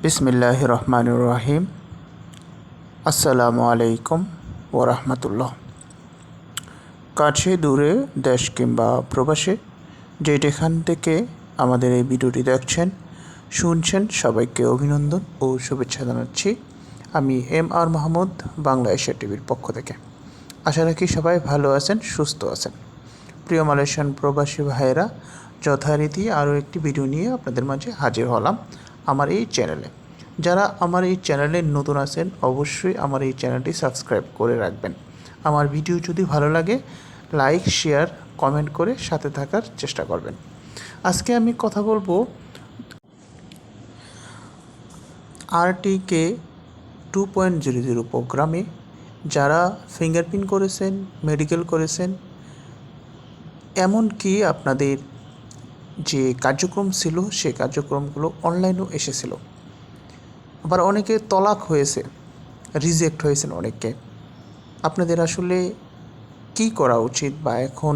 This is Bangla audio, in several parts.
বিসমিল্লাহির রহমানির রহিম। আসসালামু আলাইকুম ওয়া রাহমাতুল্লাহ। কাছে দূরে দেশ কিংবা প্রবাসে যেখান থেকে আমাদের এই ভিডিওটি দেখছেন শুনছেন সবাইকে অভিনন্দন ও শুভেচ্ছা জানাচ্ছি। আমি MR মাহমুদ, বাংলা এশিয়া টিভির পক্ষ থেকে। আশা রাখি সবাই ভালো আছেন, সুস্থ আছেন। প্রিয় মালয়েশিয়ান প্রবাসী ভাইয়েরা, যথারীতি আরও একটি ভিডিও নিয়ে আপনাদের মাঝে হাজির হলাম আমার এই চ্যানেলে। যারা আমার এই চ্যানেলে নতুন আছেন অবশ্যই আমার এই চ্যানেলটি সাবস্ক্রাইব করে রাখবেন। আমার ভিডিও যদি ভালো লাগে লাইক, শেয়ার, কমেন্ট করে সাথে থাকার চেষ্টা করবেন। আজকে আমি কথা বলবো RTK 2.00 প্রোগ্রামে যারা ফিঙ্গারপ্রিন্ট করেছেন, মেডিকেল করেছেন, এমনকি আপনাদের যে কার্যক্রম ছিল সেই কার্যক্রমগুলো অনলাইনেও এসেছিল। আবার অনেকে তলাক হয়েছে, রিজেক্ট হয়েছেন অনেকে। আপনাদের আসলে কী করা উচিত বা এখন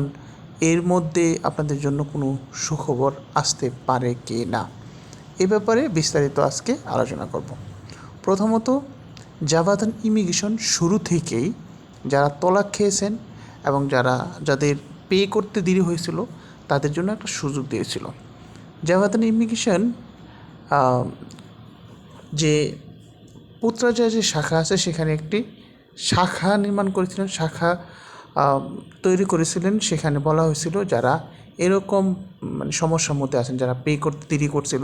এর মধ্যে আপনাদের জন্য কোনো সুখবর আসতে পারে কি না, এ ব্যাপারে বিস্তারিত আজকে আলোচনা করব। প্রথমত, জাভাদান ইমিগ্রেশন শুরু থেকেই যারা তলাক খেয়েছেন এবং যাদের পে করতে দেরি হয়েছিল তাদের জন্য একটা সুযোগ দিয়েছিল। জাভাদান ইমিগ্রেশন যে পুত্রাজয় যে শাখা আছে সেখানে একটি শাখা নির্মাণ করেছিলেন, শাখা তৈরি করেছিলেন। সেখানে বলা হয়েছিল যারা এরকম সমস্যার মধ্যে আছেন, যারা পে করতে দেরি করছিল,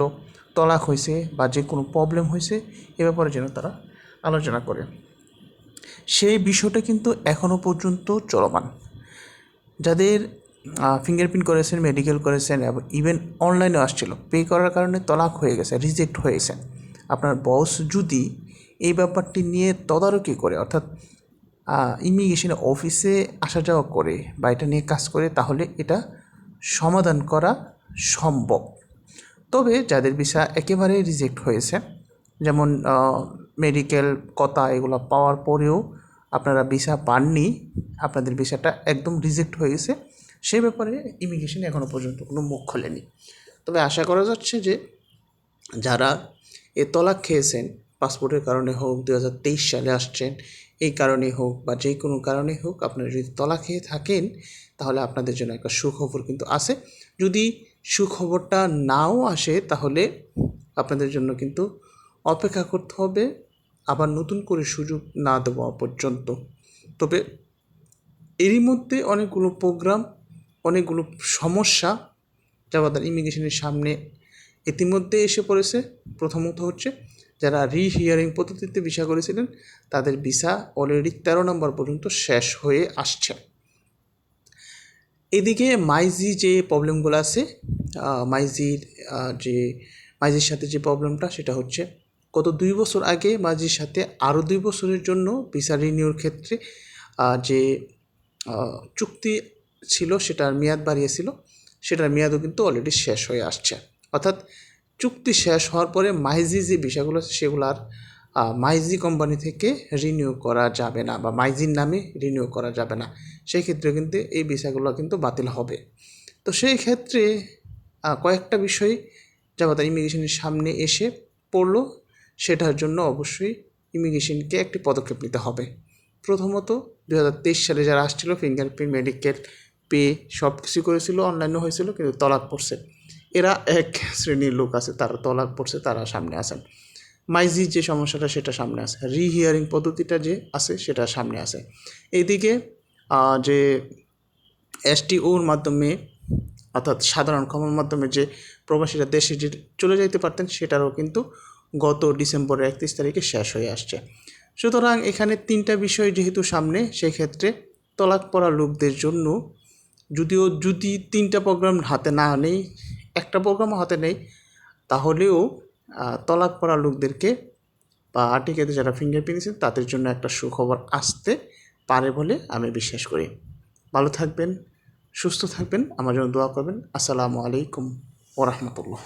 তলাক হয়েছে বা যে কোনো প্রবলেম হয়েছে এ ব্যাপারে যেন তারা আলোচনা করে। সেই বিষয়টা কিন্তু এখনও পর্যন্ত চলমান। যাদের ফিঙ্গারপ্রিন্ট করেছেন, মেডিকেল করেছেন এবং ইভেন অনলাইনে আসছিল, পে করার কারণে তলাক হয়ে গেছে, রিজেক্ট হয়েছেন, আপনার বস যদি এই ব্যাপারটি নিয়ে তদারকি করে, অর্থাৎ ইমিগ্রেশন অফিসে আসা যাওয়া করে বা এটা নিয়ে কাজ করে, তাহলে এটা সমাধান করা সম্ভব। তবে যাদের ভিসা একেবারে রিজেক্ট হয়েছে, যেমন মেডিকেল কথা এগুলো পাওয়ার পরেও আপনারা ভিসা পাননি, আপনাদের ভিসাটা একদম রিজেক্ট হয়ে গেছে, সে ব্যাপারে ইমিগ্রেশন এখনও পর্যন্ত কোনো মুখ খোলেনি। তবে আশা করা যাচ্ছে যে যারা তলাক খেয়েছেন, পাসপোর্টের কারণে হোক, 2023 সালে আসছেন এই কারণে হোক বা যে কোনো কারণে হোক, আপনারা যদি তলাক খেয়ে থাকেন তাহলে আপনাদের জন্য একটা সুখবর কিন্তু আছে। যদি সুখবরটা নাও আসে তাহলে আপনাদের জন্য কিন্তু অপেক্ষা করতে হবে আবার নতুন করে সুযোগ না দেওয়া পর্যন্ত। তবে এরই মধ্যে অনেকগুলো প্রোগ্রাম, অনেকগুলো সমস্যা জাভাদান ইমিগ্রেশনের সামনে ইতিমধ্যে এসে পড়েছে। প্রথমত হচ্ছে যারা রিহিয়ারিং পদ্ধতিতে ভিসা করেছিলেন তাদের ভিসা অলরেডি 13 নম্বর পর্যন্ত শেষ হয়ে আসছে। এদিকে মাইজি যে প্রবলেমগুলো আছে, মাইজির সাথে যে প্রবলেমটা সেটা হচ্ছে গত 2 বছর আগে মাইজির সাথে আরও 2 বছরের জন্য ভিসা রিনিউর ক্ষেত্রে যে চুক্তি ছিল সেটার মেয়াদ বাড়িয়েছিল, সেটার মেয়াদও কিন্তু অলরেডি শেষ হয়ে আসছে। অর্থাৎ চুক্তি শেষ হওয়ার পরে মাইজি যে বিষয়গুলো আছে সেগুলো আর মাইজি কোম্পানি থেকে রিনিউ করা যাবে না বা মাইজির নামে রিনিউ করা যাবে না। সেই ক্ষেত্রে কিন্তু এই ভিসাগুলো কিন্তু বাতিল হবে। তো সেই ক্ষেত্রে কয়েকটা বিষয় জাভাদান ইমিগ্রেশনের সামনে এসে পড়লো, সেটার জন্য অবশ্যই ইমিগ্রেশনকে একটি পদক্ষেপ নিতে হবে। প্রথমত 2023 সালে যারা আসছিল ফিঙ্গারপ্রিন্ট, মেডিকেল, পে সব কিছু করেছিল, অনলাইনে হয়েছিল, কিন্তু তলাক পড়ছে, এরা এক শ্রেণীর লোক আছে, তারা তলাক পড়ছে, তারা সামনে আসেন। মাইজির যে সমস্যাটা সেটা সামনে আসে, রিহিয়ারিং পদ্ধতিটা যে আছে সেটা সামনে আসে। এইদিকে যে STOর মাধ্যমে অর্থাৎ সাধারণ ক্ষমার মাধ্যমে যে প্রবাসীরা দেশে যে চলে যাইতে পারতেন সেটারও কিন্তু গত ডিসেম্বরের 31 তারিখে শেষ হয়ে আসছে। সুতরাং এখানে 3টা বিষয় যেহেতু সামনে, সেই ক্ষেত্রে তলাক পড়া লোকদের জন্য যদি 3টা প্রোগ্রাম হাতে না নেই, একটা প্রোগ্রামও হাতে নেই, তাহলেও তলাক পড়া লোকদেরকে বা আর্টিকেতে যারা ফিঙ্গারপ্রিন্ট দিয়েছেন তাদের জন্য একটা সুখবর আসতে পারে বলে আমি বিশ্বাস করি। ভালো থাকবেন, সুস্থ থাকবেন, আমার জন্য দোয়া করবেন। আসসালামু আলাইকুম ওয়া রাহমাতুল্লাহ।